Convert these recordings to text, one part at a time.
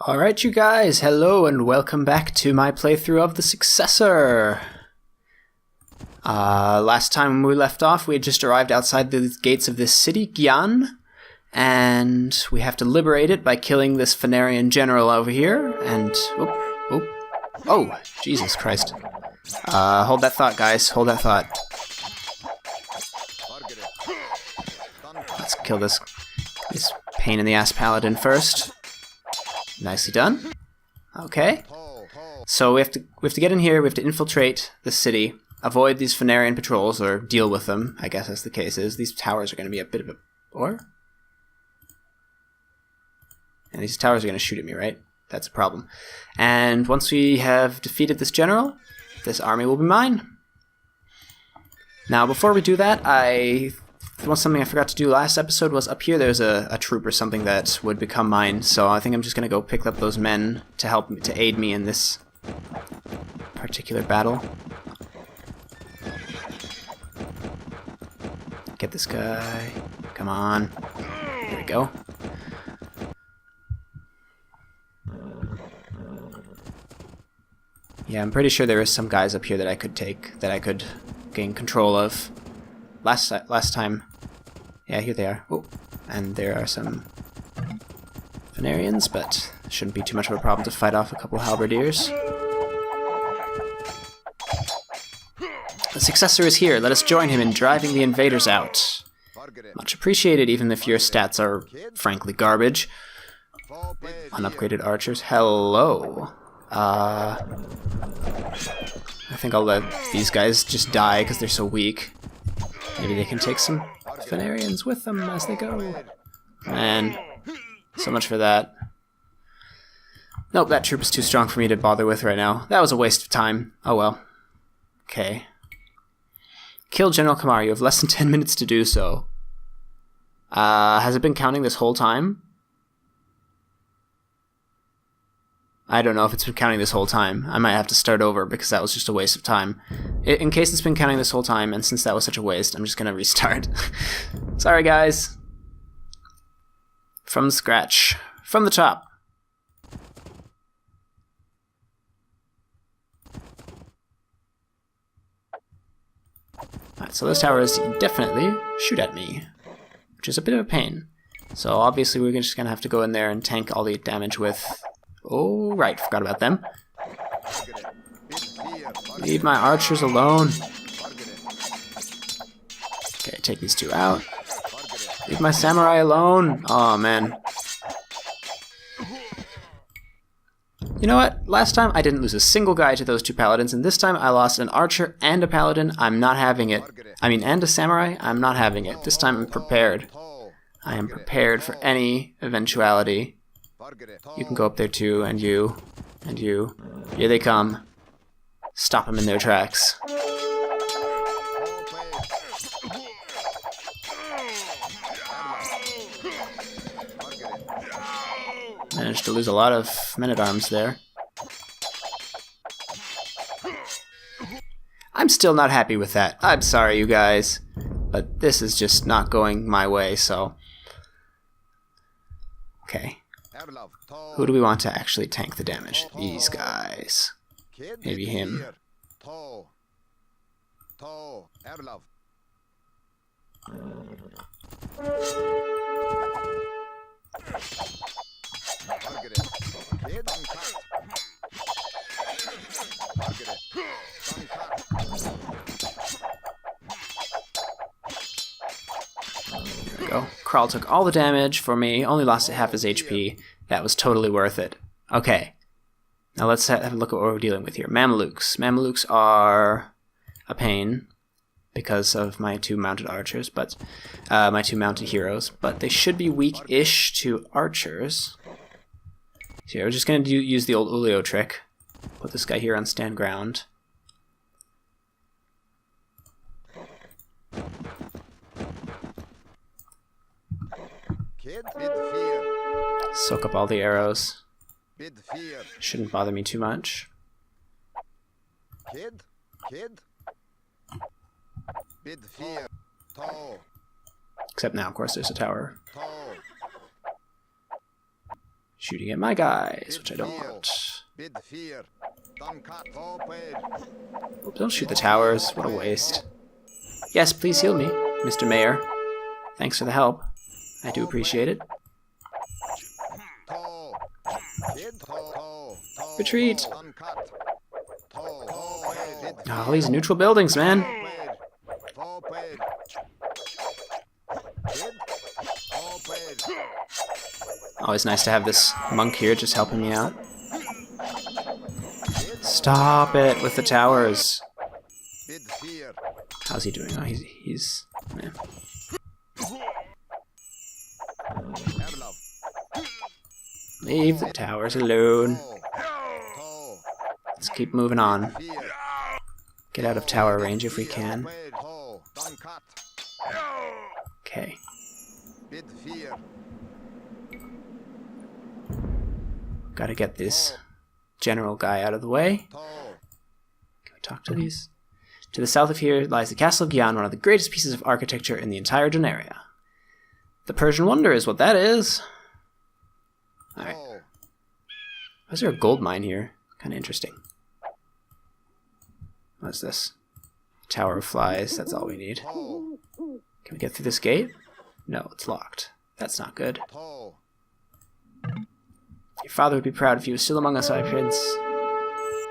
Alright you guys, hello and welcome back to my playthrough of the Successor. Last time we left off, we had just arrived outside the gates of this city, Gyan, and we have to liberate it by killing this Phanarian general over here, and... Oh, Jesus Christ. Hold that thought, guys, hold that thought. Let's kill this pain-in-the-ass paladin first. Nicely done. Okay. So we have to get in here, we have to infiltrate the city, avoid these Phanarian patrols, or deal with them, I guess as the case is. These towers are going to be a bit of a... And these towers are going to shoot at me, right? That's a problem. And once we have defeated this general, this army will be mine. Now, before we do that, something I forgot to do last episode was up here there's a troop or something that would become mine, so I think I'm just going to go pick up those men to help me, to aid me in this particular battle. Get this guy. Come on. There we go. Yeah, I'm pretty sure there is some guys up here that I could take, that I could gain control of. Last time. Yeah, here they are. Oh, and there are some Phanarians, but it shouldn't be too much of a problem to fight off a couple halberdiers. The Successor is here. Let us join him in driving the invaders out. Much appreciated, even if your stats are frankly garbage. Unupgraded archers. Hello. I think I'll let these guys just die because they're so weak. Maybe they can take some Phanarians with them as they go. Man, so much for that. Nope, that troop is too strong for me to bother with right now. That was a waste of time. Oh well. Okay. Kill General Kamar. You have less than 10 minutes to do so. Has it been counting this whole time? I don't know if it's been counting this whole time. I might have to start over because that was just a waste of time. In case it's been counting this whole time, and since that was such a waste, I'm just going to restart. Sorry, guys. From scratch. From the top. Alright, so those towers definitely shoot at me, which is a bit of a pain. So obviously we're just going to have to go in there and tank all the damage with... Oh, right, forgot about them. Leave my archers alone. Okay, take these two out. Leave my samurai alone. Oh, man. You know what? Last time I didn't lose a single guy to those two paladins, and this time I lost an archer and a paladin. I'm not having it. I mean, and a samurai. I'm not having it. This time I'm prepared. I am prepared for any eventuality. You can go up there too, and you, and you. Here they come. Stop them in their tracks. Managed to lose a lot of men-at-arms there. I'm still not happy with that. I'm sorry, you guys. But this is just not going my way, so... Okay. Who do we want to actually tank the damage? These guys. Maybe him. There we go. Kral took all the damage for me, only lost half his HP. That was totally worth it. Okay. Now let's have a look at what we're dealing with here. Mamelukes. Mamelukes are a pain because of my two mounted archers, but my two mounted heroes, but they should be weak-ish to archers. So yeah, we're just going to use the old Ulio trick. Put this guy here on stand ground. Soak up all the arrows. Shouldn't bother me too much. Except now, of course, there's a tower. shooting at my guys, which I don't want. Oh, don't shoot the towers. What a waste. Yes, please heal me, Mr. Mayor. Thanks for the help. I do appreciate it. Retreat! Oh, these neutral buildings, man. Always nice to have this monk here just helping me out. Stop it with the towers. How's he doing? Oh, he's yeah. Leave the towers alone. Let's keep moving on. Get out of tower range if we can. Okay. Gotta get this general guy out of the way. Can we talk to these? To the south of here lies the Castle of Gyan, one of the greatest pieces of architecture in the entire Donaria. The Persian Wonder is what that is. Alright. Why is there a gold mine here? Kind of interesting. What's this? Tower of Flies, that's all we need. Can we get through this gate? No, it's locked. That's not good. Your father would be proud if he was still among us, my prince.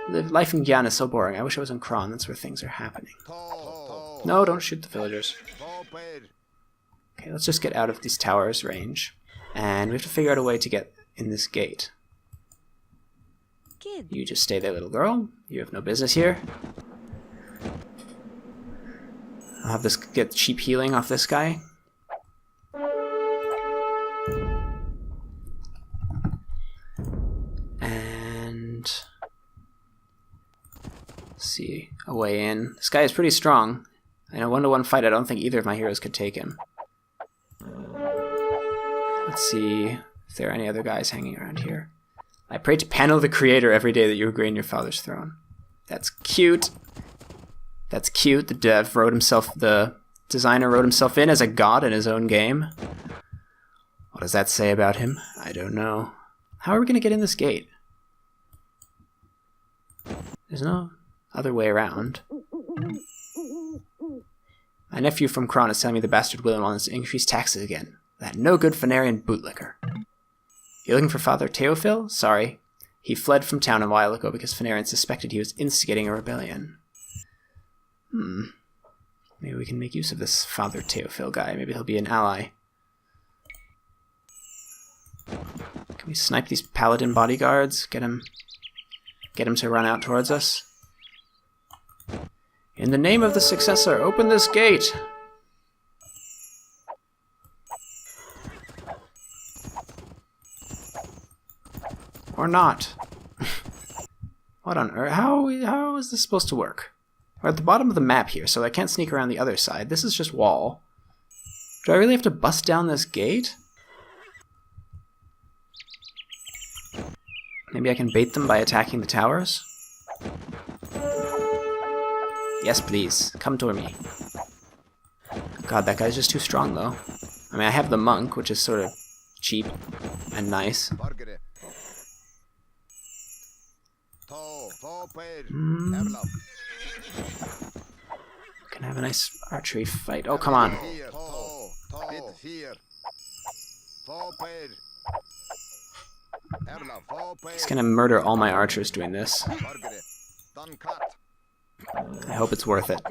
Life in Gyan is so boring. I wish I was in Kron. That's where things are happening. No, don't shoot the villagers. Okay, let's just get out of these towers' range. And we have to figure out a way to get in this gate. You just stay there, little girl. You have no business here. I'll have this get cheap healing off this guy. And see a way in. This guy is pretty strong. In a 1-to-1 fight, I don't think either of my heroes could take him. Let's see if there are any other guys hanging around here. I pray to Pano the Creator every day that you agree in your father's throne. That's cute. That's cute. The designer wrote himself in as a god in his own game. What does that say about him? I don't know. How are we going to get in this gate? There's no other way around. My nephew from Kron is telling me the bastard William wants to increase taxes again. That no good Phanarian bootlicker. You looking for Father Teofil? Sorry. He fled from town a while ago because Phanarian suspected he was instigating a rebellion. Maybe we can make use of this Father Teofil guy. Maybe he'll be an ally. Can we snipe these paladin bodyguards? Get him to run out towards us? In the name of the Successor, open this gate! Or not. What on earth? How is this supposed to work? We're at the bottom of the map here, so I can't sneak around the other side. This is just wall. Do I really have to bust down this gate? Maybe I can bait them by attacking the towers? Yes, please. Come toward me. God, that guy's just too strong, though. I mean, I have the monk, which is sort of cheap and nice. Can have a nice archery fight. Oh, come on. He's gonna murder all my archers doing this. I hope it's worth it.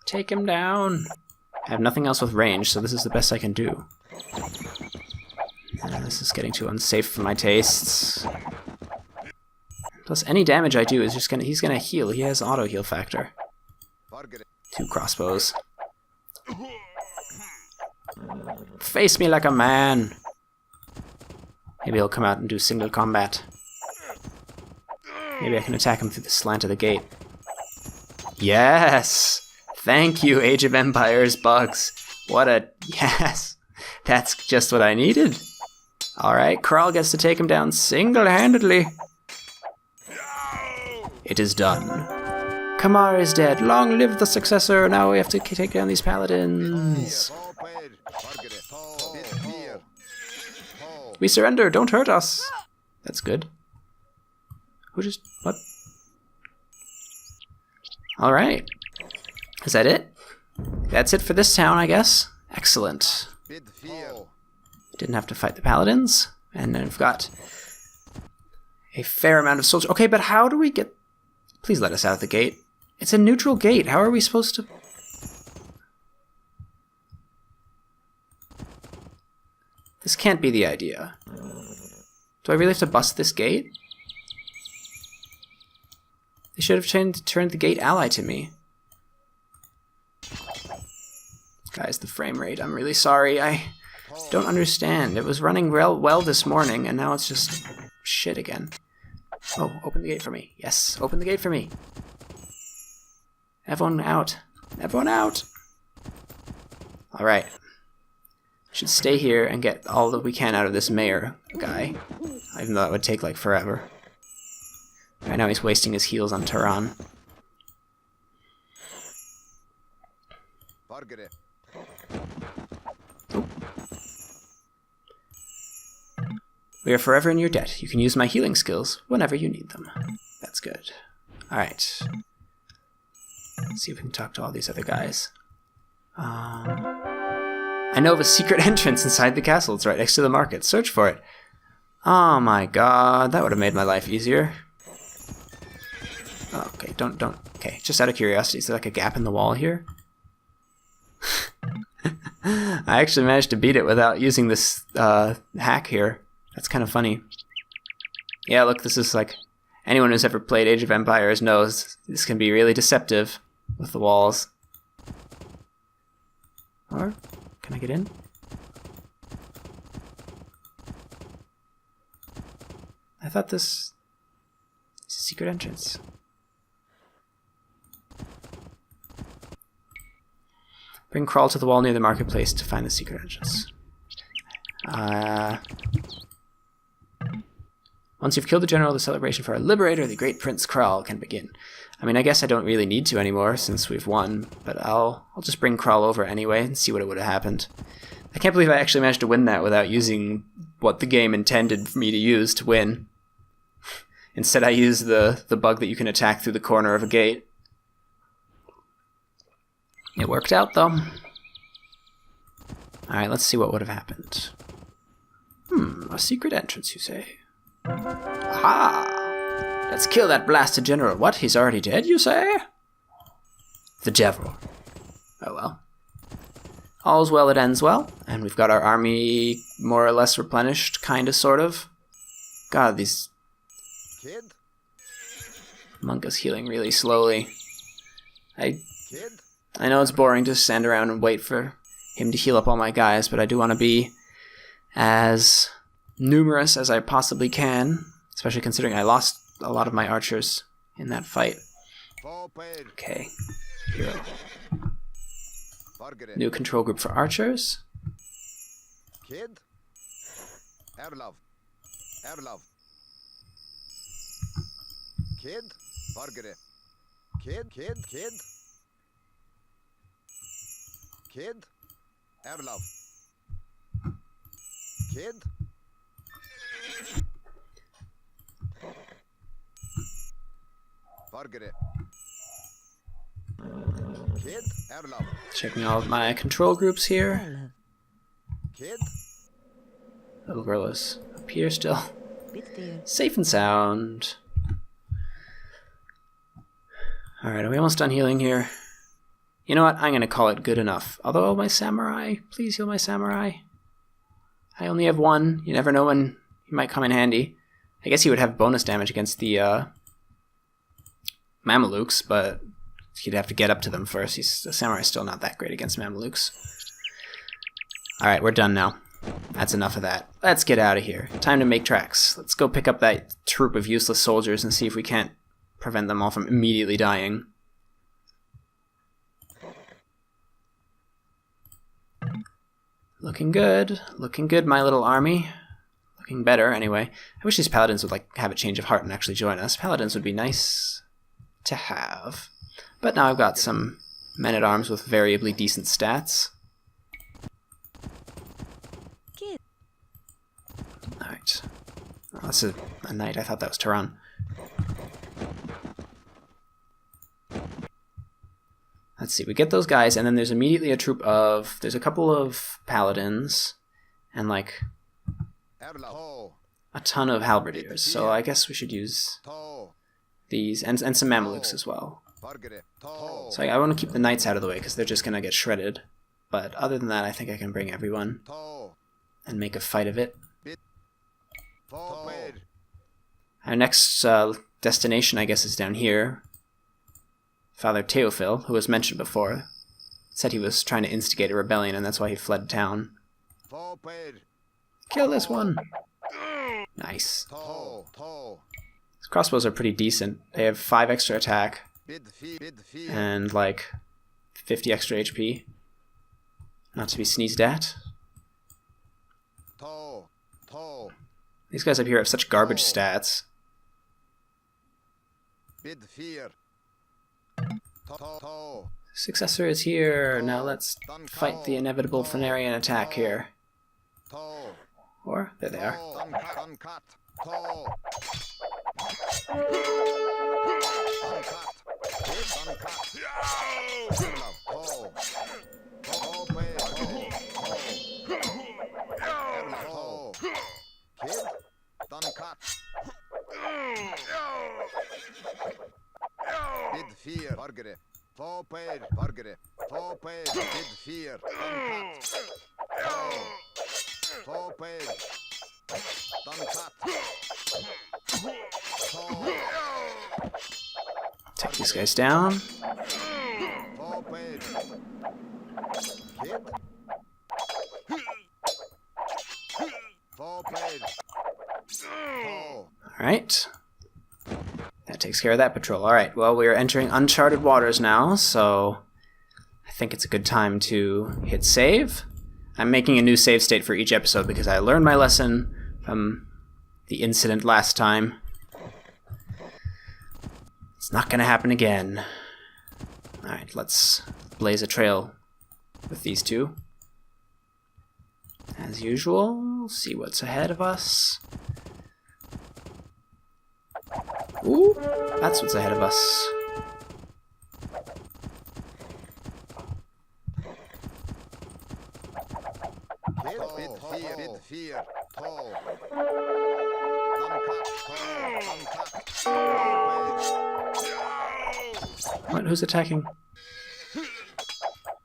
Take him down. I have nothing else with range, so this is the best I can do. This is getting too unsafe for my tastes. Plus, any damage I do is just he's gonna heal. He has auto heal factor. 2 crossbows. Face me like a man. Maybe he'll come out and do single combat. Maybe I can attack him through the slant of the gate. Yes! Thank you, Age of Empires bugs. What a... yes! That's just what I needed. Alright, Kral gets to take him down single-handedly. It is done. Kamar is dead. Long live the Successor. Now we have to take down these paladins. We surrender. Don't hurt us. That's good. Who just... what? Alright. Is that it? That's it for this town, I guess. Excellent. Didn't have to fight the paladins. And then we've got a fair amount of soldiers. Okay, but how do we get... Please let us out the gate. It's a neutral gate. How are we supposed to... This can't be the idea. Do I really have to bust this gate? They should have turned the gate ally to me. Guys, the frame rate. I'm really sorry. I don't understand. It was running well this morning, and now it's just shit again. Oh, open the gate for me. Yes, open the gate for me. Everyone out. Everyone out. Alright. Should stay here and get all that we can out of this mayor guy. Even though that would take like forever. Right now he's wasting his heals on Tehran. Oh. We are forever in your debt. You can use my healing skills whenever you need them. That's good. Alright. Let's see if we can talk to all these other guys. I know of a secret entrance inside the castle. It's right next to the market. Search for it. Oh my god, that would have made my life easier. Oh, okay, don't. Okay, just out of curiosity, is there like a gap in the wall here? I actually managed to beat it without using this hack here. That's kind of funny. Yeah, look, this is like... Anyone who's ever played Age of Empires knows this can be really deceptive with the walls. Or, can I get in? I thought this is a secret entrance. Bring Crawl to the wall near the marketplace to find the secret entrance. Once you've killed the general, the celebration for our liberator, the great Prince Crawl, can begin. I mean, I guess I don't really need to anymore since we've won, but I'll just bring Crawl over anyway and see what would have happened. I can't believe I actually managed to win that without using what the game intended for me to use to win. Instead, I used the bug that you can attack through the corner of a gate. It worked out, though. Alright, let's see what would have happened. A secret entrance, you say? Aha! Let's kill that blasted general. What, he's already dead, you say? The devil. Oh well. All's well that ends well, and we've got our army more or less replenished, kinda, sort of. God, these... Monka's healing really slowly. I know it's boring to stand around and wait for him to heal up all my guys, but I do want to be as numerous as I possibly can, especially considering I lost a lot of my archers in that fight. Okay, hero. New control group for archers. Kid. Erlov. Kid. Forget. Kid. Erlov. Checking all of my control groups here. Kid. Little girl is up here still. Safe and sound. Alright, are we almost done healing here? You know what? I'm going to call it good enough. Although my samurai, please heal my samurai. I only have one. You never know when he might come in handy. I guess he would have bonus damage against the Mamelukes, but he'd have to get up to them first. The samurai's still not that great against Mamelukes. Alright, we're done now. That's enough of that. Let's get out of here. Time to make tracks. Let's go pick up that troop of useless soldiers and see if we can't prevent them all from immediately dying. Looking good, my little army. Looking better, anyway. I wish these paladins would have a change of heart and actually join us. Paladins would be nice. to have. But now I've got some men-at-arms with variably decent stats. Alright. Oh, that's a knight. I thought that was Tehran. Let's see, we get those guys, and then there's immediately a troop of... There's a couple of paladins, and like a ton of halberdiers, so I guess we should use these, and some Mamelukes as well. So I want to keep the knights out of the way, because they're just going to get shredded. But other than that, I think I can bring everyone and make a fight of it. Our next destination, I guess, is down here. Father Theophil, who was mentioned before, said he was trying to instigate a rebellion, and that's why he fled town. Kill this one! Nice. These crossbows are pretty decent. They have 5 extra attack, and like 50 extra HP. Not to be sneezed at. These guys up here have such garbage stats. Successor is here. Now let's fight the inevitable Phanarian attack here. Or, there they are. Take these guys down. Alright. That takes care of that patrol. Alright, well, we are entering uncharted waters now, so I think it's a good time to hit save. I'm making a new save state for each episode because I learned my lesson from the incident last time. It's not going to happen again. Alright, let's blaze a trail with these two. As usual, see what's ahead of us. Ooh, that's what's ahead of us. What? Who's attacking?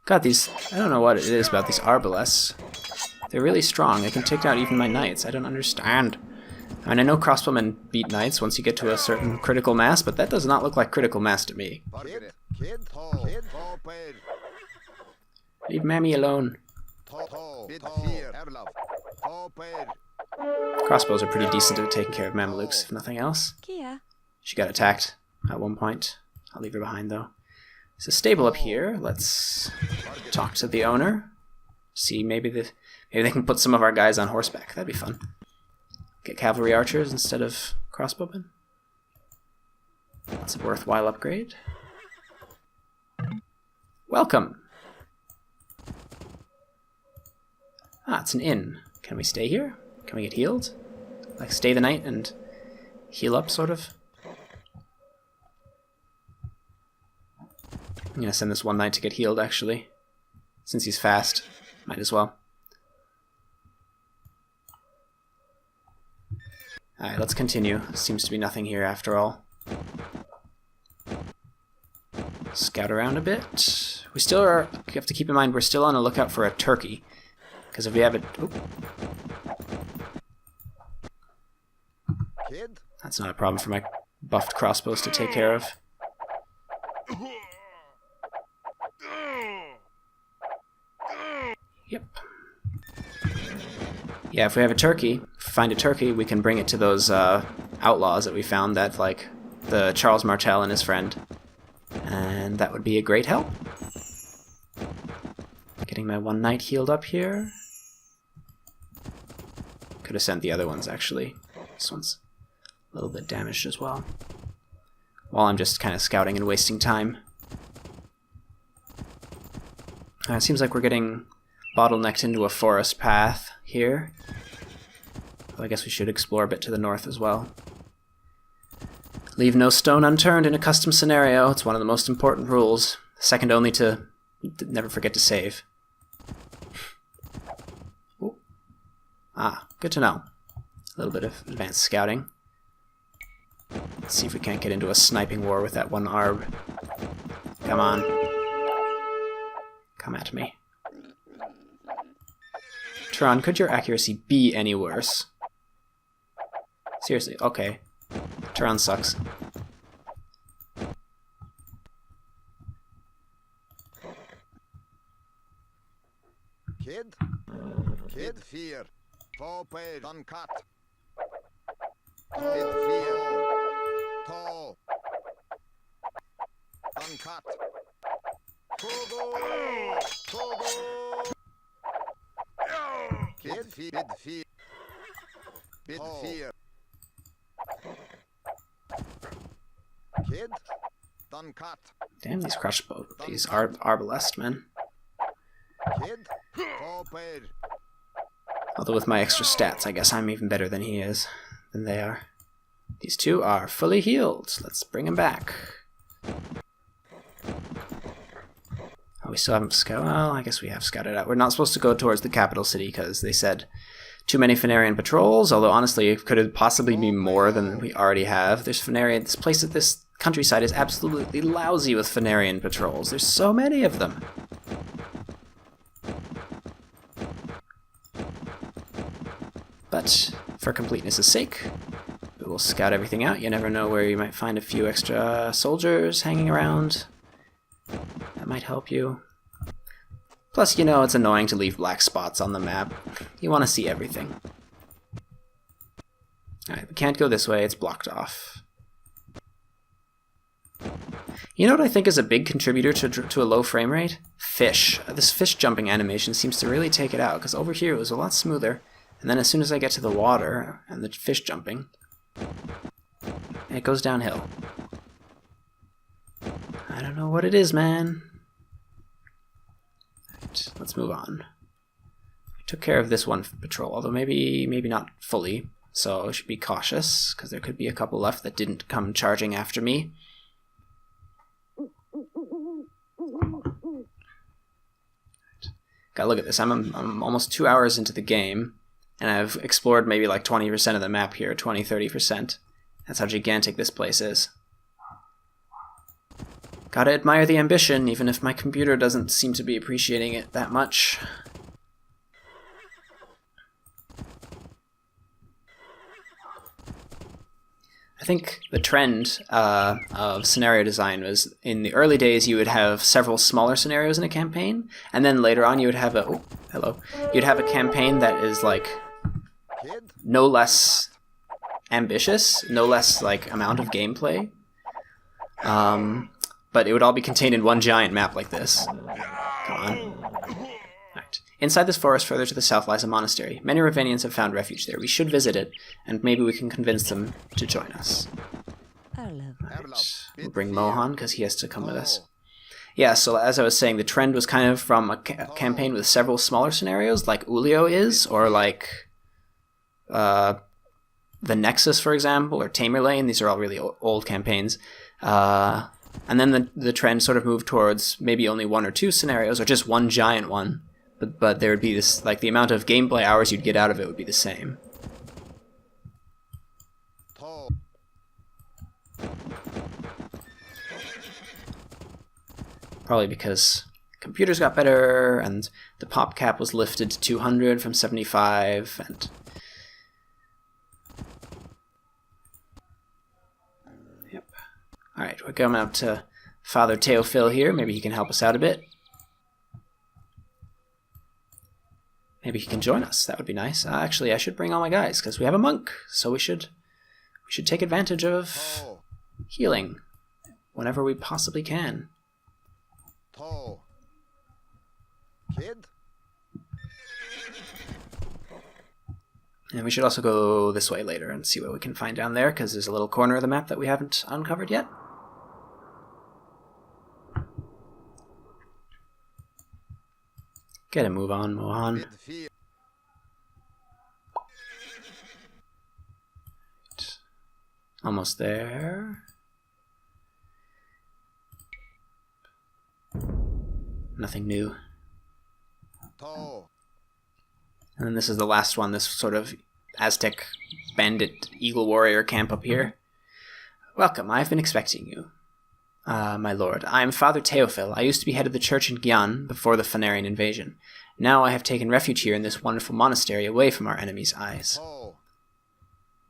God, these... I don't know what it is about these arbalests. They're really strong. They can take out even my knights. I don't understand. I mean, I know crossbowmen beat knights once you get to a certain critical mass, but that does not look like critical mass to me. Leave Mammy alone. Crossbows are pretty decent at taking care of Mamelukes, if nothing else. She got attacked at one point. I'll leave her behind, though. There's a stable up here. Let's talk to the owner. See, maybe they can put some of our guys on horseback. That'd be fun. Get cavalry archers instead of crossbowmen. That's a worthwhile upgrade. Welcome! Ah, it's an inn. Can we stay here? Can we get healed? Like, stay the night and heal up, sort of? I'm gonna send this one knight to get healed, actually. Since he's fast. Might as well. Alright, let's continue. Seems to be nothing here after all. Scout around a bit. We still are... You have to keep in mind we're still on the lookout for a turkey. Because if we have it... Oop. That's not a problem for my buffed crossbows to take care of. Yep. Yeah, if we have a turkey, find a turkey, we can bring it to those outlaws that we found, that, like, the Charles Martel and his friend. And that would be a great help. Getting my one knight healed up here. Could have sent the other ones, actually. This one's a little bit damaged as well. while I'm just kind of scouting and wasting time. It seems like we're getting bottlenecked into a forest path here. I guess we should explore a bit to the north as well. Leave no stone unturned in a custom scenario. It's one of the most important rules. Second only to never forget to save. Ooh. Ah, good to know. A little bit of advanced scouting. Let's see if we can't get into a sniping war with that one Arb. Come on. Come at me. Tron, could your accuracy be any worse? Seriously, okay. Tron sucks. Kid fear. Poped uncut. Kid fear. Tall. Uncut. Togo. Togo. Kid fear. Bid fear. Kid. Done cut. Damn, these crossbow, these arbalest, man. Kid. Poped. Although with my extra stats, I guess I'm even better than they are. These two are fully healed. Let's bring them back. Oh, we still haven't scouted. Well, I guess we have scouted out. We're not supposed to go towards the capital city because they said too many Fenarian patrols, although honestly it could possibly be more than we already have. There's Fenarian. This countryside is absolutely lousy with Fenarian patrols. There's so many of them. But for completeness' sake, we will scout everything out. You never know where you might find a few extra soldiers hanging around. That might help you. Plus, you know, it's annoying to leave black spots on the map. You want to see everything. Alright, we can't go this way. It's blocked off. You know what I think is a big contributor to a low frame rate? Fish. This fish jumping animation seems to really take it out, because over here it was a lot smoother. And then as soon as I get to the water and the fish jumping, it goes downhill. I don't know what it is, man. Right, let's move on. I took care of this one patrol, although maybe not fully, so I should be cautious, because there could be a couple left that didn't come charging after me. Gotta look at this. I'm almost 2 hours into the game, and I've explored maybe like 20% of the map here, 20-30%. That's how gigantic this place is. Gotta admire the ambition, even if my computer doesn't seem to be appreciating it that much. I think the trend of scenario design was, in the early days you would have several smaller scenarios in a campaign, and then later on you would have you'd have a campaign that is like no less ambitious, no less like amount of gameplay, but it would all be contained in one giant map like this. Come on. Right. Inside this forest further to the south lies a monastery. Many Ravanians have found refuge there. We should visit it, and maybe we can convince them to join us. Right. We'll bring Mohan, because he has to come with us. Yeah, so as I was saying, the trend was kind of from a campaign with several smaller scenarios, like Ulio is, or like the Nexus, for example, or Tamerlane. These are all really old campaigns. And then the trend sort of moved towards maybe only one or two scenarios, or just one giant one. But there would be this, like, the amount of gameplay hours you'd get out of it would be the same. Probably because computers got better, and the pop cap was lifted to 200 from 75, and... Yep. Alright, we're going out to Father Teofil here. Maybe he can help us out a bit. Maybe he can join us. That would be nice. Actually, I should bring all my guys, because we have a monk, so we should take advantage of healing whenever we possibly can. Kid? And we should also go this way later and see what we can find down there, because there's a little corner of the map that we haven't uncovered yet. Get a move on, Mohan. Bid fear. Almost there. Nothing new. Toe. And then this is the last one, this sort of Aztec bandit eagle warrior camp up here. Welcome, I've been expecting you. My lord, I am Father Teofil. I used to be head of the church in Gyan before the Phanarian invasion. Now I have taken refuge here in this wonderful monastery away from our enemies' eyes. Toe.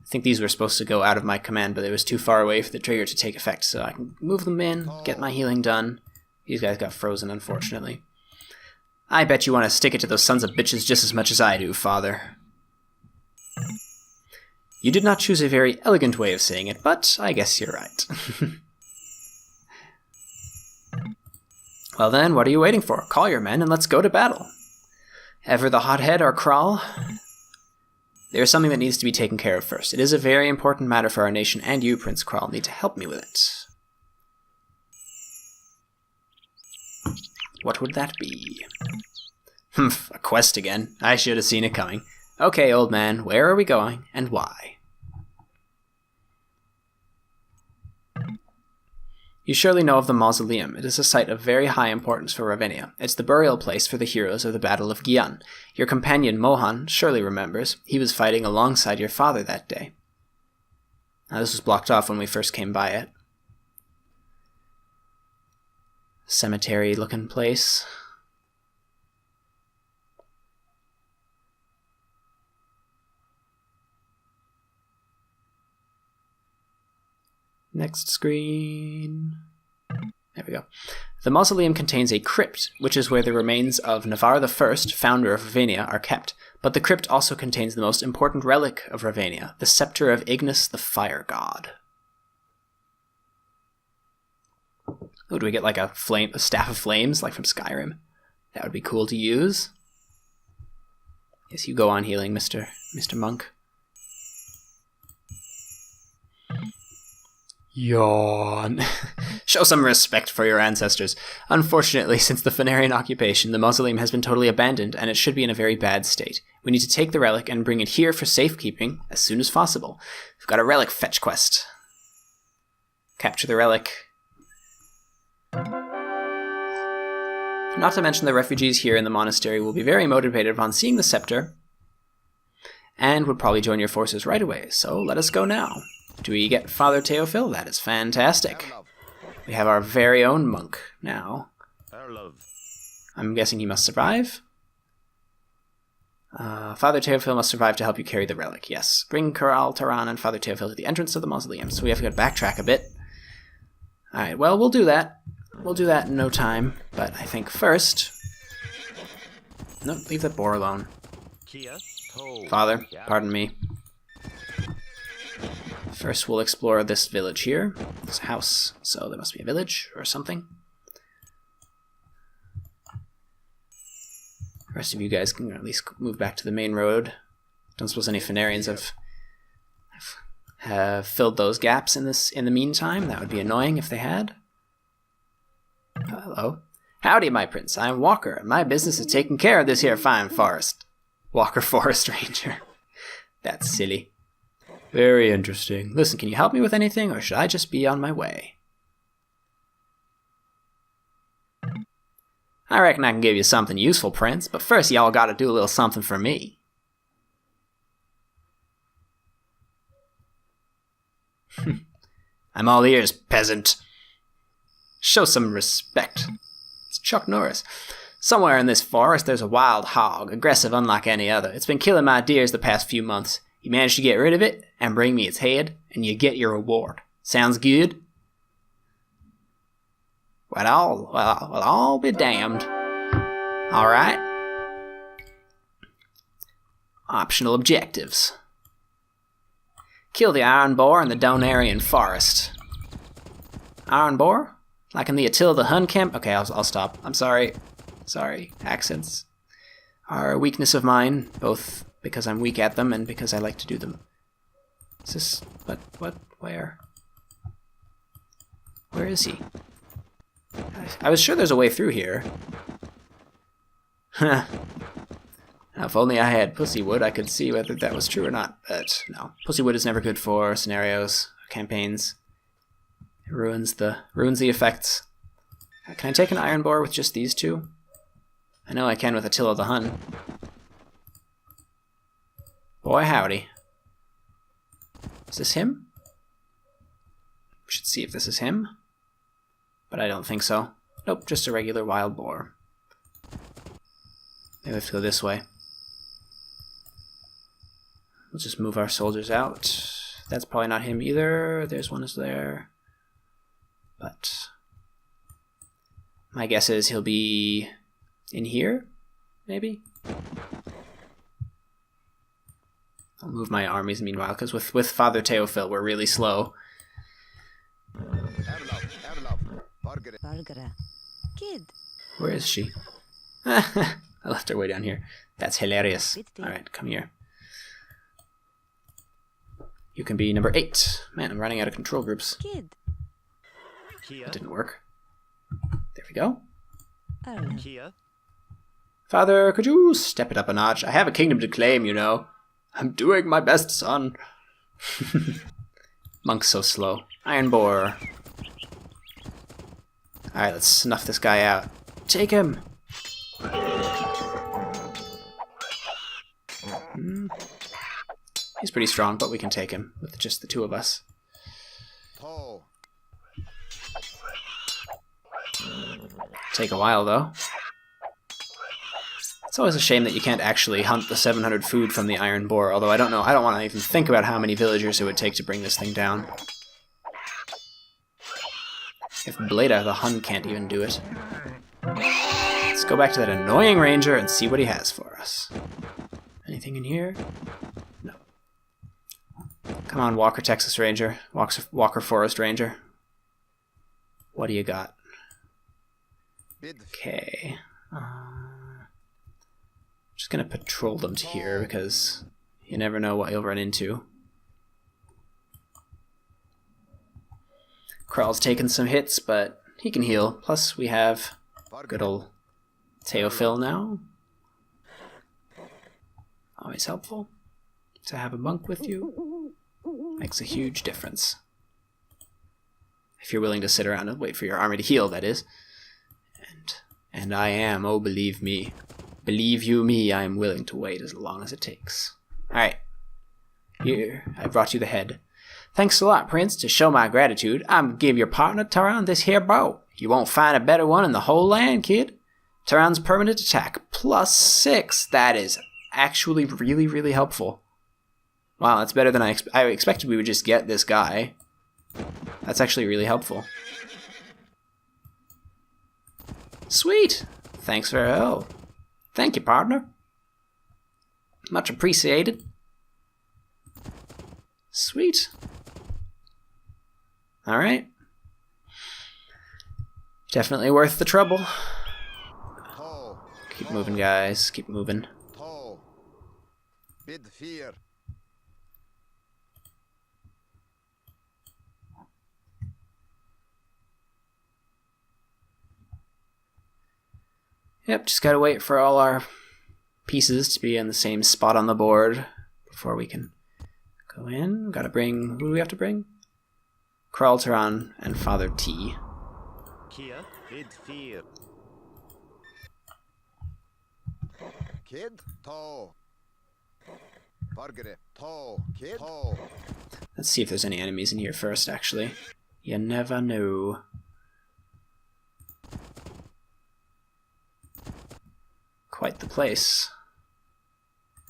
I think these were supposed to go out of my command, but it was too far away for the trigger to take effect, so I can move them in, get my healing done. These guys got frozen, unfortunately. I bet you want to stick it to those sons of bitches just as much as I do, Father. You did not choose a very elegant way of saying it, but I guess you're right. Well then, what are you waiting for? Call your men and let's go to battle. Ever the hothead or Kral? There is something that needs to be taken care of first. It is a very important matter for our nation, and you, Prince Kral, need to help me with it. What would that be? Humph, a quest again. I should have seen it coming. Okay, old man, where are we going, and why? You surely know of the Mausoleum. It is a site of very high importance for Ravenia. It's the burial place for the heroes of the Battle of Gyan. Your companion Mohan surely remembers. He was fighting alongside your father that day. Now, this was blocked off when we first came by it. Cemetery-looking place. Next screen. There we go. The mausoleum contains a crypt, which is where the remains of Navarre I, founder of Ravenia, are kept. But the crypt also contains the most important relic of Ravenia, the scepter of Ignis the Fire God. Oh, do we get like a staff of flames, like from Skyrim? That would be cool to use. Yes, you go on healing, Mr. Monk. Yawn. Show some respect for your ancestors. Unfortunately, since the Phanarian occupation, the mausoleum has been totally abandoned, and it should be in a very bad state. We need to take the relic and bring it here for safekeeping as soon as possible. We've got a relic fetch quest. Capture the relic. Not to mention the refugees here in the monastery will be very motivated upon seeing the scepter, and would probably join your forces right away, so let us go now. Do we get Father Teofil? That is fantastic. We have our very own monk now. I'm guessing he must survive. Father Teofil must survive to help you carry the relic, yes. Bring Kral, Taran, and Father Teofil to the entrance of the mausoleum, so we have to backtrack a bit. Alright, well, we'll do that. We'll do that in no time, but I think first... No, leave that boar alone. Father, pardon me. First, we'll explore this village here. It's a house, so there must be a village or something. The rest of you guys can at least move back to the main road. Don't suppose any Phanarians have filled those gaps in the meantime. That would be annoying if they had. Hello. Howdy, my prince. I'm Walker, and my business is taking care of this here fine forest. Walker Forest Ranger. That's silly. Very interesting. Listen, can you help me with anything, or should I just be on my way? I reckon I can give you something useful, Prince, but first y'all gotta do a little something for me. I'm all ears, peasant. Show some respect. It's Chuck Norris. Somewhere in this forest there's a wild hog, aggressive unlike any other. It's been killing my deers the past few months. You manage to get rid of it and bring me its head, and you get your reward. Sounds good? Well, I'll be damned. Alright. Optional objectives. Kill the iron boar in the Donarian forest. Iron boar? Like in the Attila the Hun camp? Okay, I'll stop. I'm sorry. Sorry. Accents are a weakness of mine, both because I'm weak at them and because I like to do them. Is this... what? Where? Where is he? I was sure there's a way through here. Now, if only I had Pussywood, I could see whether that was true or not. But no, Pussywood is never good for scenarios, campaigns. It ruins the effects. Can I take an iron boar with just these two? I know I can with Attila the Hun. Boy howdy. Is this him? We should see if this is him. But I don't think so. Nope, just a regular wild boar. Maybe we have to go this way. We'll just move our soldiers out. That's probably not him either. There's one is there. But my guess is he'll be in here, maybe? I'll move my armies meanwhile, because with Father Theophil we're really slow. Kid. Where is she? I left her way down here. That's hilarious. Alright, come here. You can be number 8. Man, I'm running out of control groups. Kid. That didn't work. There we go. Oh. Father, could you step it up a notch? I have a kingdom to claim, you know. I'm doing my best, son. Monk's so slow. Iron boar. Alright, let's snuff this guy out. Take him! He's pretty strong, but we can take him with just the two of us. Po. Take a while, though. It's always a shame that you can't actually hunt the 700 food from the iron boar, although I don't know, I don't want to even think about how many villagers it would take to bring this thing down. If Bleda the Hun can't even do it. Let's go back to that annoying ranger and see what he has for us. Anything in here? No. Come on, Walker Texas Ranger. Walker Forest Ranger. What do you got? Okay. Just gonna patrol them to here because you never know what you'll run into. Kral's taken some hits, but he can heal. Plus, we have good old Theophil now. Always helpful to have a monk with you. Makes a huge difference. If you're willing to sit around and wait for your army to heal, that is. And I am, oh believe me. Believe you me, I am willing to wait as long as it takes. Alright. Here, I brought you the head. Thanks a lot, Prince. To show my gratitude, I'm gonna give your partner Taran this here bow. You won't find a better one in the whole land, kid. Taran's permanent attack, +6. That is actually really, really helpful. Wow, that's better than I expected we would just get this guy. That's actually really helpful. Sweet! Thanks for your help. Thank you, partner. Much appreciated. Sweet. Alright. Definitely worth the trouble. Keep moving, guys. Keep moving. Bid fear. Yep, just gotta wait for all our pieces to be in the same spot on the board before we can go in. Gotta bring... who do we have to bring? Kralteron and Father T. Kia, bid fear. Kid. To. Bargere. To. Kid. To. Let's see if there's any enemies in here first, actually. You never know. Quite the place.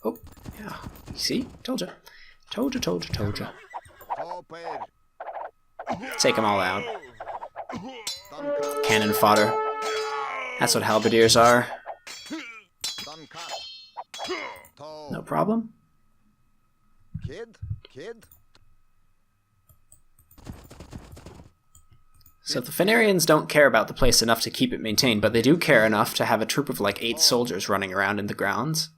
Oh, yeah. You see? Told ya. Told ya, told ya, told ya. To pair. Take them all out. Cannon fodder. That's what halberdiers are. Duncat. To. No problem. Kid. Kid. So the Fenarians don't care about the place enough to keep it maintained, but they do care enough to have a troop of like 8 soldiers running around in the grounds.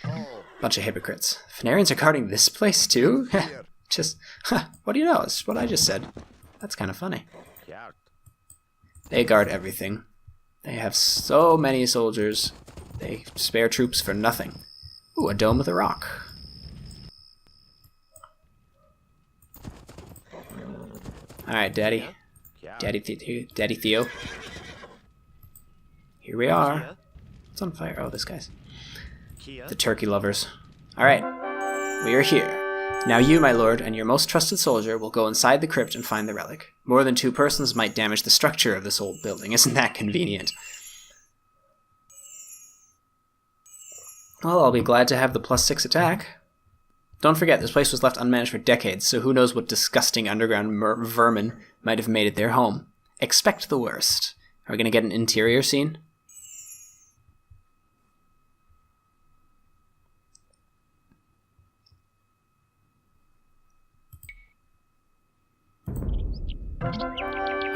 To. Bunch of hypocrites. Fenarians are guarding this place too? Just, what do you know? It's what I just said. That's kind of funny. They guard everything. They have so many soldiers. They spare troops for nothing. Ooh, a dome with a rock. Alright, Daddy. Daddy Theo. Here we are. It's on fire. Oh, this guy's. The turkey lovers. Alright. We are here. Now you, my lord, and your most trusted soldier will go inside the crypt and find the relic. More than 2 persons might damage the structure of this old building. Isn't that convenient? Well, I'll be glad to have the +6 attack. Don't forget, this place was left unmanaged for decades, so who knows what disgusting underground vermin might have made it their home. Expect the worst. Are we going to get an interior scene?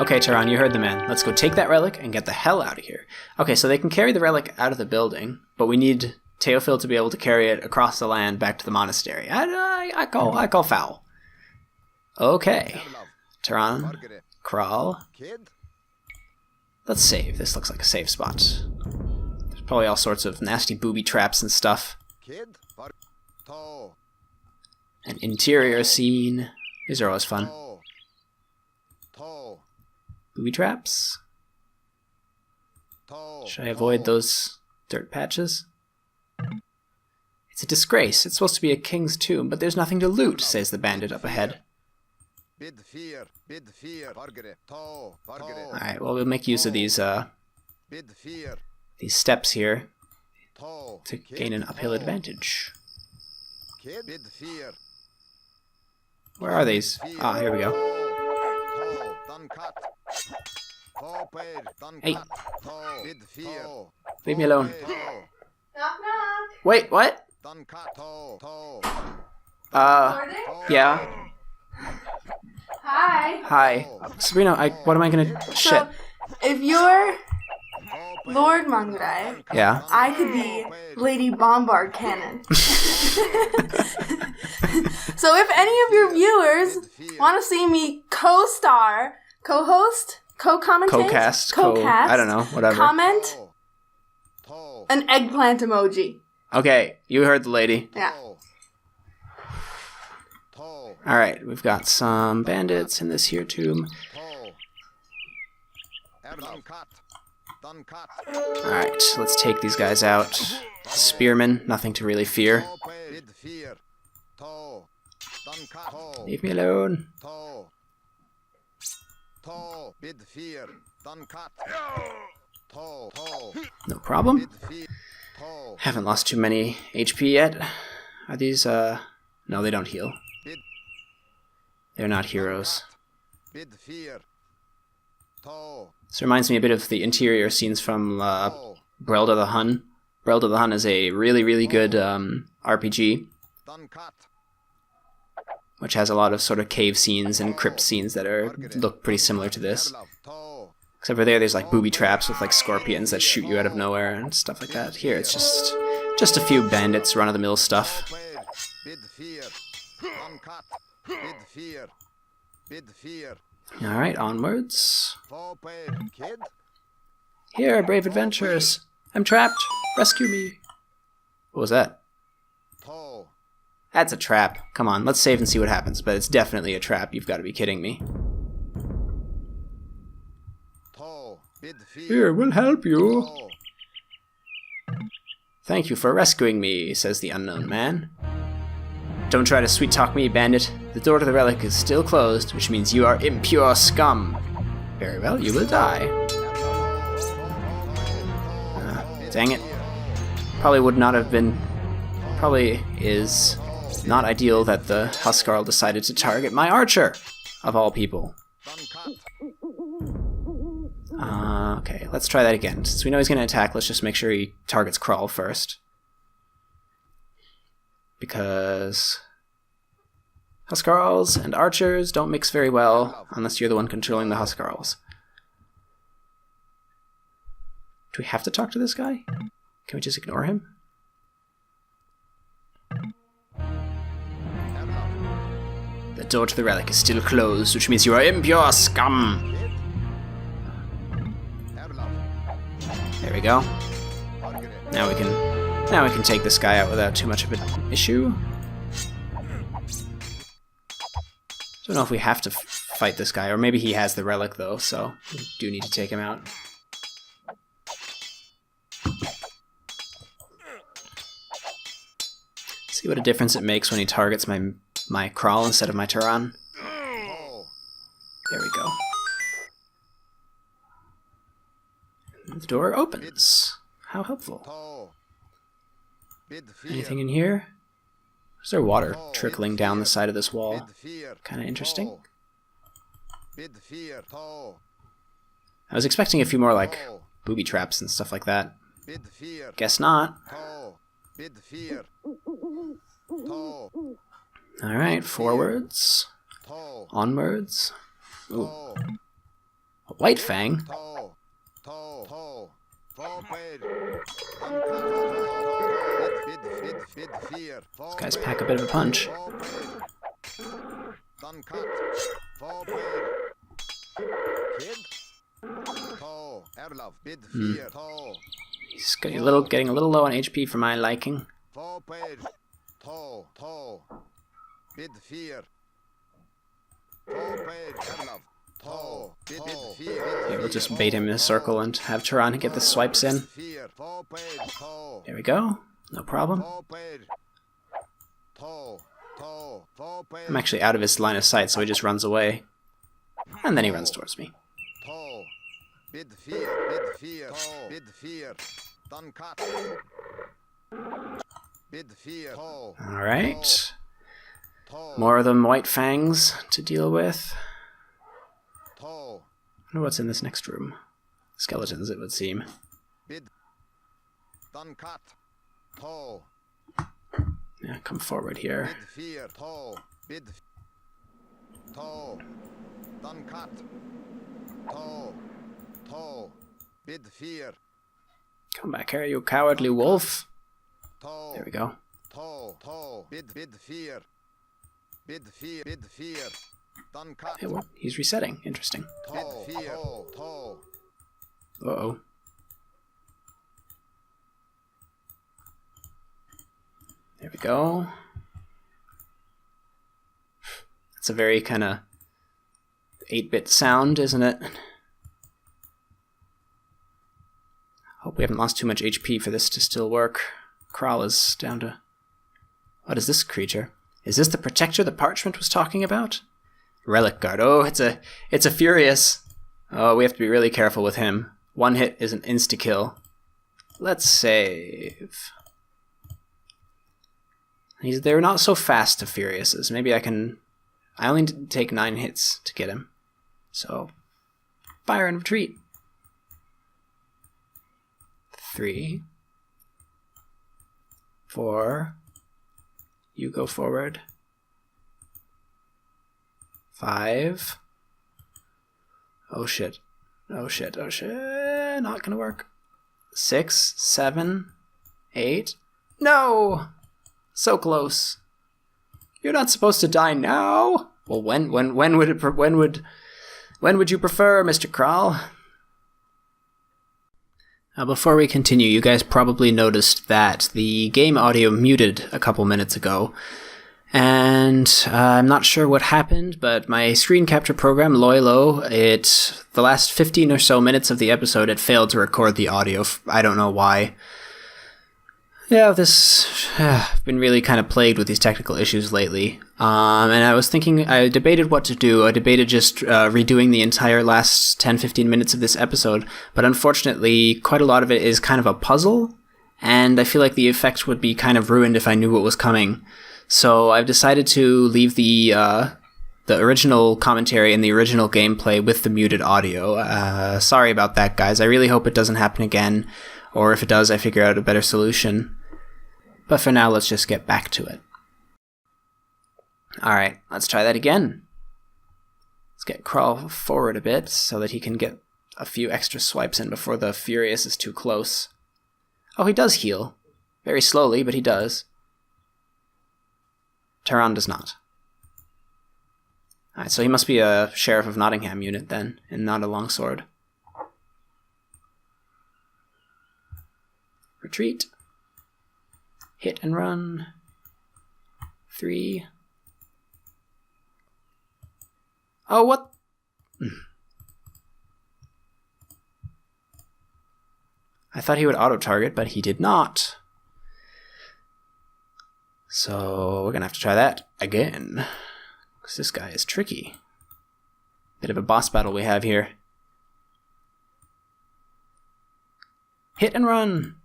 Okay, Tehran, you heard the man. Let's go take that relic and get the hell out of here. Okay, so they can carry the relic out of the building, but we need Teofil to be able to carry it across the land back to the monastery. I call foul. Okay. Tehran, crawl. Kid. Let's save. This looks like a safe spot. There's probably all sorts of nasty booby traps and stuff. Kid. Toe. An interior scene. These are always fun. Toe. Booby traps? Toe. Should I avoid those dirt patches? It's a disgrace. It's supposed to be a king's tomb, but there's nothing to loot, says the bandit up ahead. Bid fear. Bid fear. Toe. Alright, well, we'll make use of these Bid fear. steps here Toe. to gain an uphill advantage. Kid. Bid fear. Where are these? Ah, here we go. Toe. Done cut. Toe paid. Done Hey. cut. Toe. Bid fear. Leave me alone. Toe. Knock knock. Wait, what? Done cut. Toe. Gordon? Yeah. Hi. Hi. Sabrina, what am I gonna... Shit. So, if you're Lord Mangurai, Yeah. I could be Lady Bombard Cannon. So if any of your viewers want to see me co-star, co-host, co-commentate, Co-cast. co-cast, I don't know. Whatever. comment, Toe. an eggplant emoji. Okay, you heard the lady. Yeah. Toe. Alright, we've got some bandits in this here tomb. Toe. Done cut. Done cut. Alright, let's take these guys out. Spearmen, nothing to really fear. Toe paid. Bid fear. Toe. Done cut. Toe. Leave me alone. Toe. Toe. Bid fear. Done cut. Toe. Toe. No problem. Bid fear. Toe. Haven't lost too many HP yet. Are these, No, they don't heal. They're not heroes. Bid fear. Toe. This reminds me a bit of the interior scenes from Toe. Brelda the Hun. Brelda the Hun is a really, really good RPG, Done cut. which has a lot of sort of cave scenes and crypt scenes that look pretty similar to this. Toe. Except for there's like booby traps with like scorpions that shoot you out of nowhere and stuff like that. Here it's just a few bandits, run-of-the-mill stuff. Toe paid. Bid fear. Done cut. Bid fear. Bid fear. Alright, onwards. Toe paid. Kid. Here, brave adventurers. I'm trapped. Rescue me. What was that? Toe. That's a trap. Come on, let's save and see what happens. But it's definitely a trap. You've got to be kidding me. Toe. Bid fear. Here, we'll help you. Toe. Thank you for rescuing me, says the unknown man. Don't try to sweet-talk me, bandit. The door to the relic is still closed, which means you are impure scum. Very well, you will die. Dang it. Probably is not ideal that the Huskarl decided to target my archer, of all people. Done cut. Okay, let's try that again. Since we know he's going to attack, let's just make sure he targets Crawl first. Because Huskarls and archers don't mix very well unless you're the one controlling the Huskarls. Do we have to talk to this guy? Can we just ignore him? The door to the relic is still closed, which means you are impure scum! There we go. Now we can take this guy out without too much of an issue. Don't know if we have to fight this guy, or maybe he has the relic though, so we do need to take him out. See what a difference it makes when he targets my crawl instead of my Turan. There we go. And the door opens. How helpful. Anything in here? Is there water trickling down the side of this wall? Kind of interesting. I was expecting a few more, like, booby traps and stuff like that. Guess not. Alright, forwards. Onwards. Ooh. A white fang? These guys pack a bit of a punch. He's getting a little low on HP for my liking. Okay, we'll just bait him in a circle and have Turan get the swipes in. There we go. No problem. I'm actually out of his line of sight, so he just runs away. And then he runs towards me. Alright. More of them white fangs to deal with. I wonder what's in this next room. Skeletons, it would seem. Yeah, come forward here. Come back here, you cowardly wolf. There we go. Hey, what? He's resetting. Interesting. Uh-oh. There we go. It's a very kind of 8-bit sound, isn't it? Hope we haven't lost too much HP for this to still work. Kral is down to... What is this creature? Is this the protector the parchment was talking about? Relic guard. Oh, it's a furious. Oh, we have to be really careful with him. One hit is an insta-kill. Let's save. They're not so fast to furiouses. Maybe I can... I only take 9 hits to get him. So, fire and retreat. 3, 4. You go forward. 5. Oh shit. Oh shit. Oh shit. Not gonna work. 6, 7, 8. No! So close. You're not supposed to die now. Well, when would you prefer, Mr. Kral? Before we continue, you guys probably noticed that the game audio muted a couple minutes ago. And I'm not sure what happened, but my screen capture program, Loilo, the last 15 or so minutes of the episode, it failed to record the audio. I don't know why. Yeah, I've been really kind of plagued with these technical issues lately. And I was thinking, I debated what to do. I debated just redoing the entire last 10-15 minutes of this episode. But unfortunately, quite a lot of it is kind of a puzzle. And I feel like the effect would be kind of ruined if I knew what was coming. So I've decided to leave the original commentary and the original gameplay with the muted audio. Sorry about that, guys. I really hope it doesn't happen again. Or if it does, I figure out a better solution. But for now, let's just get back to it. Alright, let's try that again. Let's get Kral forward a bit so that he can get a few extra swipes in before the Furious is too close. Oh, he does heal. Very slowly, but he does. Turan does not. Alright, so he must be a Sheriff of Nottingham unit then, and not a longsword. Retreat. Hit and run. 3. Oh, what? I thought he would auto-target, but he did not. So we're going to have to try that again. Because this guy is tricky. Bit of a boss battle we have here. Hit and run.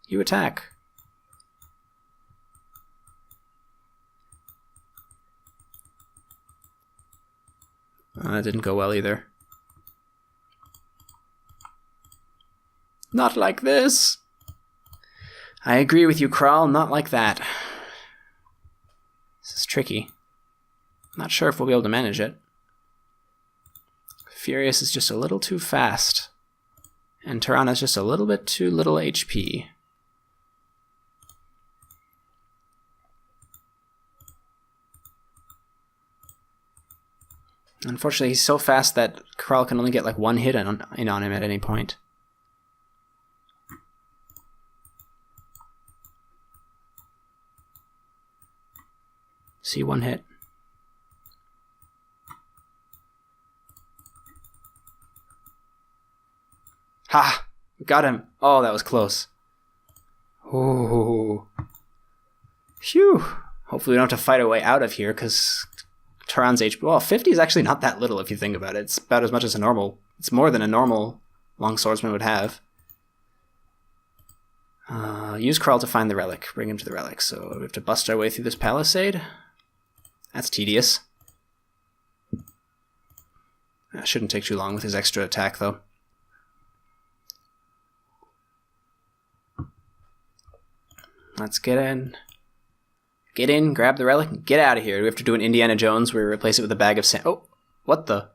You attack. That didn't go well either. Not like this. I agree with you, Kral. Not like that. This is tricky. Not sure if we'll be able to manage it. Furious is just a little too fast. And Tirana's just a little bit too little HP. Unfortunately, he's so fast that Kral can only get like one hit in on him at any point. See, one hit. Ha! Got him. Oh, that was close. Oh. Phew. Hopefully we don't have to fight our way out of here, because Turan's HP... Well, 50 is actually not that little if you think about it. It's about as much as a normal... It's more than a normal longswordsman would have. Use Kral to find the relic. Bring him to the relic. So we have to bust our way through this palisade. That's tedious. That shouldn't take too long with his extra attack, though. Let's get in. Get in, grab the relic, and get out of here. We have to do an Indiana Jones where we replace it with a bag of sand. Oh, what the?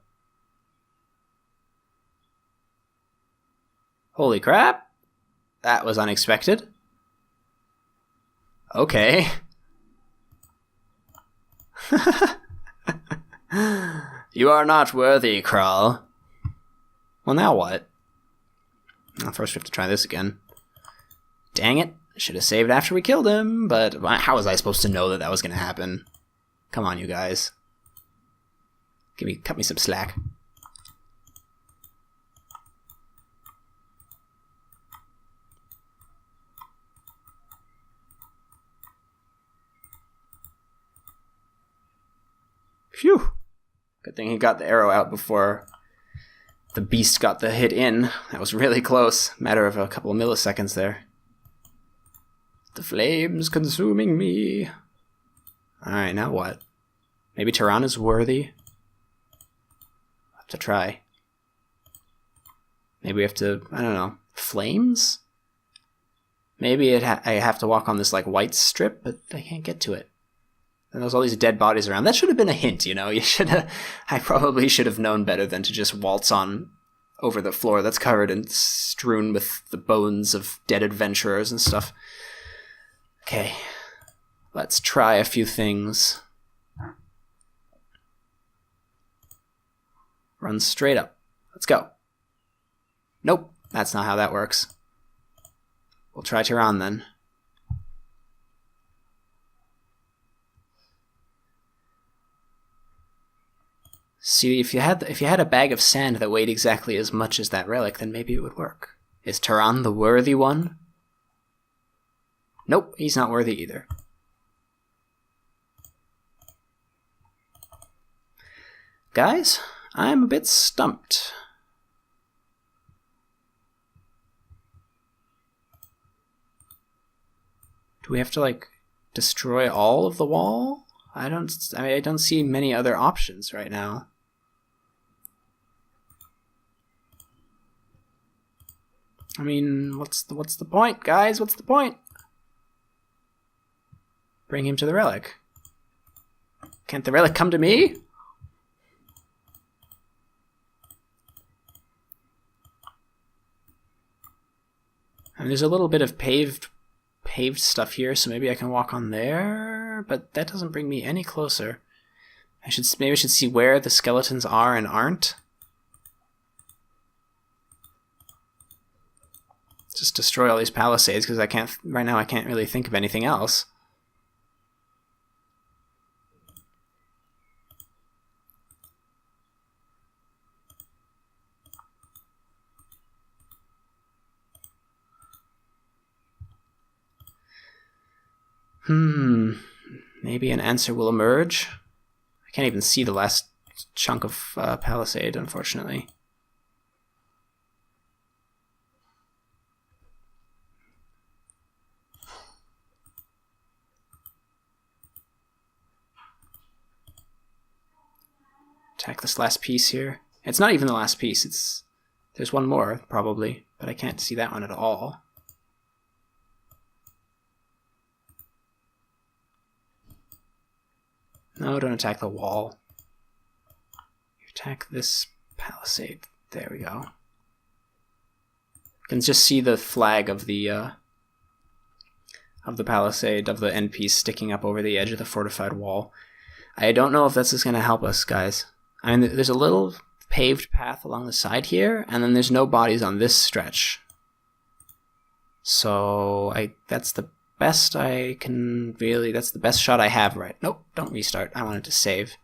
Holy crap. That was unexpected. Okay. You are not worthy, Kral. Well, now what? Well, first we have to try this again. Dang it. Should have saved after we killed him, but how was I supposed to know that that was going to happen? Come on, you guys. Cut me some slack. Phew. Good thing he got the arrow out before the beast got the hit in. That was really close. Matter of a couple of milliseconds there. The flames consuming me. Alright, now what? Maybe Tirana's worthy? I'll have to try. Maybe we have to, I don't know, flames? Maybe I have to walk on this like white strip, but I can't get to it. And there's all these dead bodies around. That should have been a hint, you know? I probably should have known better than to just waltz on over the floor that's covered and strewn with the bones of dead adventurers and stuff. Okay, let's try a few things. Run straight up. Let's go. Nope, that's not how that works. We'll try Tiran then. See, if you had a bag of sand that weighed exactly as much as that relic, then maybe it would work. Is Tiran the worthy one? Nope, he's not worthy either. Guys, I'm a bit stumped. Do we have to, like, destroy all of the wall? I don't see many other options right now. I mean, what's the point, guys? What's the point? Bring him to the relic. Can't the relic come to me? And there's a little bit of paved stuff here, so maybe I can walk on there, but that doesn't bring me any closer. Maybe I should see where the skeletons are and aren't. just destroy all these palisades, because right now I can't really think of anything else. Maybe an answer will emerge. I can't even see the last chunk of palisade, unfortunately. Attack this last piece here. It's not even the last piece. There's one more, probably, but I can't see that one at all. No, don't attack the wall. You attack this palisade. There we go. You can just see the flag of the palisade, of the end piece sticking up over the edge of the fortified wall. I don't know if this is going to help us, guys. I mean, there's a little paved path along the side here, and then there's no bodies on this stretch. So that's the best I can really, that's the best shot I have right. Nope, don't restart. I wanted to save.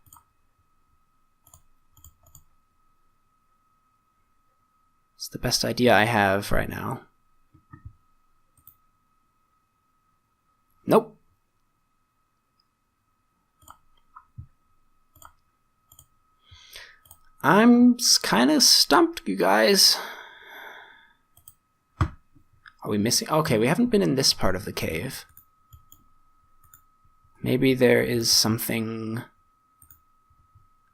It's the best idea I have right now. Nope. I'm kind of stumped, you guys. Are we missing? Okay, we haven't been in this part of the cave. Maybe there is something...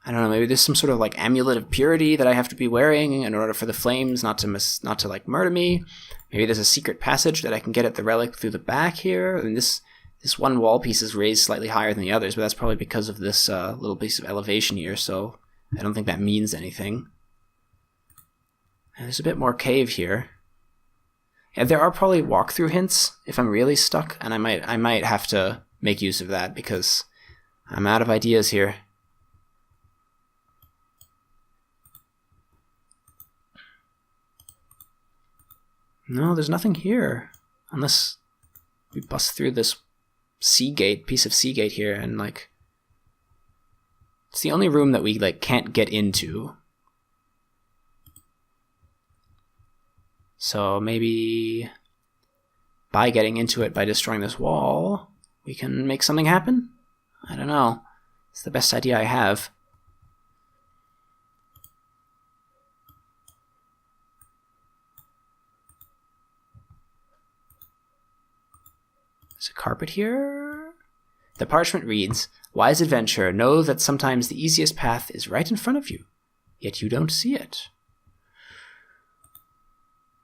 I don't know, maybe there's some sort of like amulet of purity that I have to be wearing in order for the flames not to like murder me. Maybe there's a secret passage that I can get at the relic through the back here. And this one wall piece is raised slightly higher than the others, but that's probably because of this little piece of elevation here, so I don't think that means anything. And there's a bit more cave here. Yeah, there are probably walkthrough hints if I'm really stuck, and I might have to make use of that because I'm out of ideas here. No, there's nothing here. Unless we bust through this piece of sea gate here, and like... It's the only room that we like can't get into. So maybe by getting into it, by destroying this wall, we can make something happen? I don't know. It's the best idea I have. There's a carpet here. The parchment reads, "Wise adventurer, know that sometimes the easiest path is right in front of you, yet you don't see it."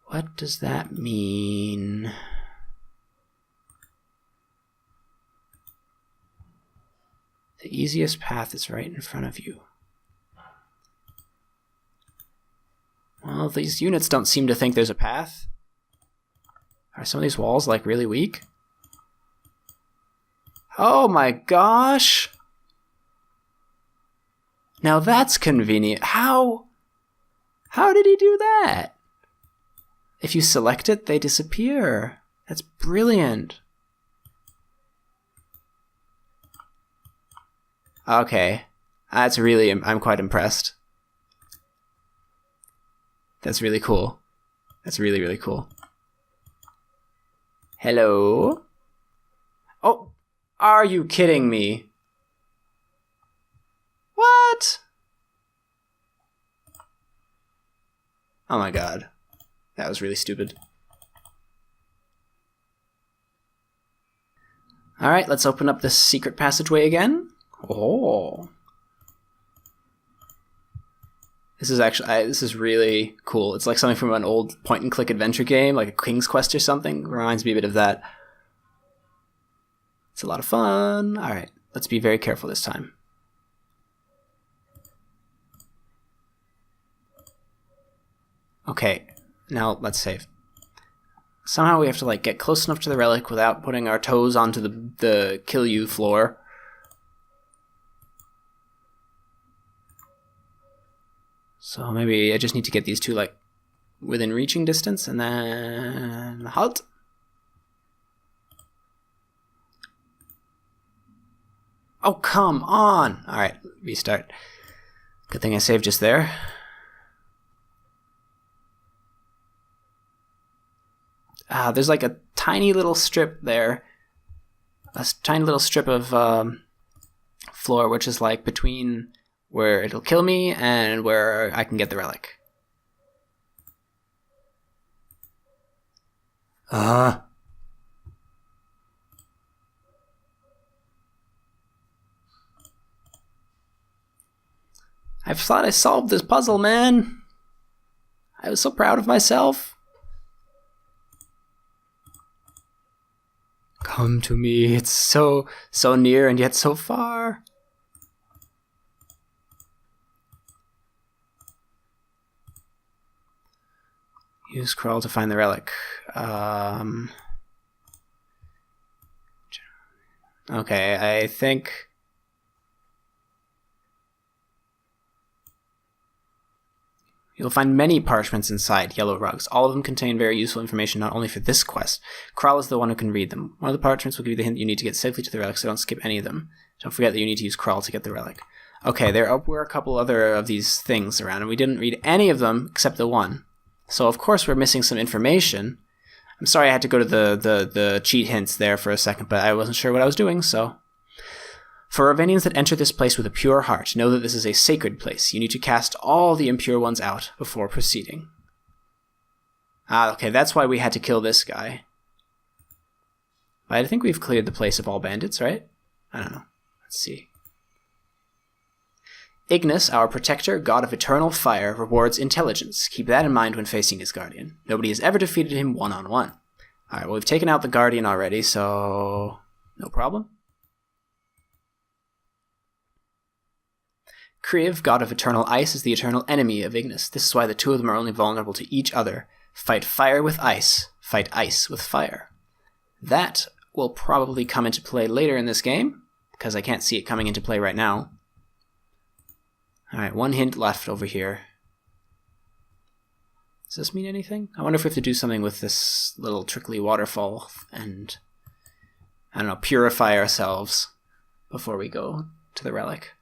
What does that mean? The easiest path is right in front of you. Well, these units don't seem to think there's a path. Are some of these walls like really weak? Oh my gosh! Now that's convenient. How did he do that? If you select it, they disappear. That's brilliant. Okay. I'm quite impressed. That's really cool. That's really, really cool. Hello? Oh, are you kidding me? What? Oh my god. That was really stupid. Alright, let's open up this secret passageway again. Oh. This is really cool. It's like something from an old point-and-click adventure game, like a King's Quest or something. Reminds me a bit of that. It's a lot of fun. Alright, let's be very careful this time. Okay, now let's save. Somehow we have to like get close enough to the relic without putting our toes onto the kill you floor. So maybe I just need to get these two like within reaching distance, and then halt. Oh, come on! Alright, restart. Good thing I saved just there. There's like a tiny little strip there. A tiny little strip of floor, which is like between where it'll kill me and where I can get the relic. I thought I solved this puzzle, man. I was so proud of myself. Come to me. It's so near and yet so far. Use crawl to find the relic. Okay, I think... You'll find many parchments inside yellow rugs. All of them contain very useful information, not only for this quest. Kral is the one who can read them. One of the parchments will give you the hint you need to get safely to the relic, so don't skip any of them. Don't forget that you need to use Kral to get the relic. Okay, there were a couple other of these things around, and we didn't read any of them except the one. So of course we're missing some information. I'm sorry I had to go to the cheat hints there for a second, but I wasn't sure what I was doing, so... For Ravenians that enter this place with a pure heart, know that this is a sacred place. You need to cast all the impure ones out before proceeding. Okay, that's why we had to kill this guy. But I think we've cleared the place of all bandits, right? I don't know. Let's see. Ignis, our protector, god of eternal fire, rewards intelligence. Keep that in mind when facing his guardian. Nobody has ever defeated him one-on-one. Alright, well, we've taken out the guardian already, so... no problem. Kriv, god of eternal ice, is the eternal enemy of Ignis. This is why the two of them are only vulnerable to each other. Fight fire with ice. Fight ice with fire. That will probably come into play later in this game, because I can't see it coming into play right now. Alright, one hint left over here. Does this mean anything? I wonder if we have to do something with this little trickly waterfall and, I don't know, purify ourselves before we go to the relic.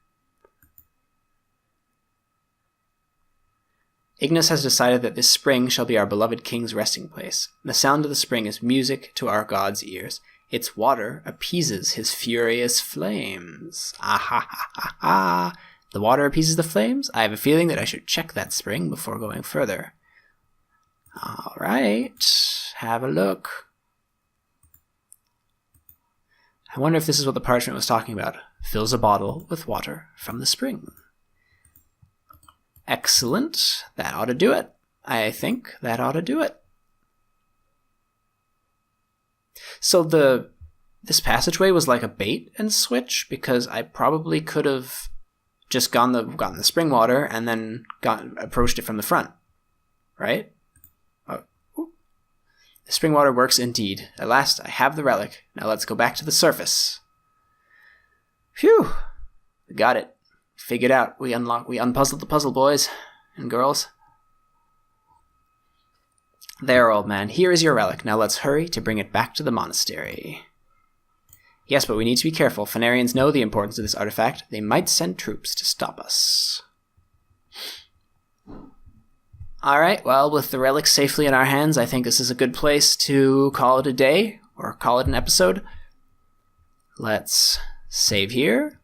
Ignis has decided that this spring shall be our beloved king's resting place. The sound of the spring is music to our god's ears. Its water appeases his furious flames. Ah ha ha ha ha! The water appeases the flames? I have a feeling that I should check that spring before going further. Alright, have a look. I wonder if this is what the parchment was talking about. Fills a bottle with water from the spring. Excellent. That ought to do it. I think that ought to do it. So this passageway was like a bait and switch, because I probably could have just gotten the spring water and then approached it from the front, right? Oh, the spring water works indeed. At last, I have the relic. Now let's go back to the surface. Phew! We got it. Figured out. We unpuzzled the puzzle, boys and girls. There, old man. Here is your relic. Now let's hurry to bring it back to the monastery. Yes, but we need to be careful. Fenarians know the importance of this artifact. They might send troops to stop us. Alright, well, with the relic safely in our hands, I think this is a good place to call it a day, or call it an episode. Let's save here.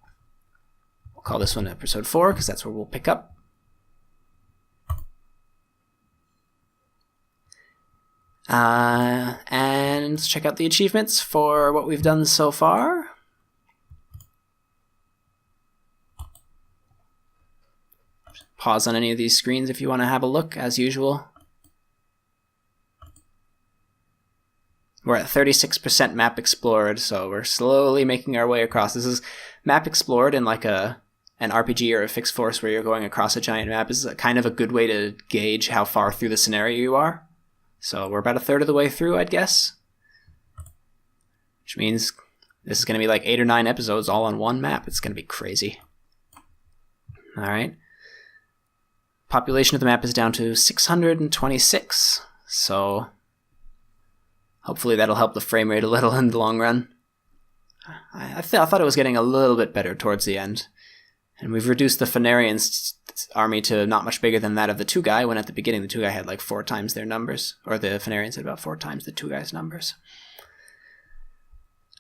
We'll call this one episode 4, because that's where we'll pick up. And let's check out the achievements for what we've done so far. Pause on any of these screens if you want to have a look, as usual. We're at 36% map explored, so we're slowly making our way across. This is map explored in like an RPG or a fixed force where you're going across a giant map. This is kind of a good way to gauge how far through the scenario you are. So we're about a third of the way through, I'd guess. Which means this is going to be like 8 or 9 episodes all on one map. It's going to be crazy. Alright. population of the map is down to 626, so hopefully that'll help the frame rate a little in the long run. I thought it was getting a little bit better towards the end. And we've reduced the Fenarians' army to not much bigger than that of the two guy, when at the beginning the two guy had like 4 times their numbers, or the Fenarians had about 4 times the two guys' numbers.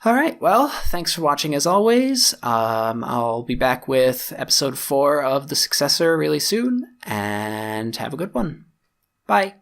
Alright, well, thanks for watching as always. I'll be back with episode 4 of The Successor really soon, and have a good one. Bye!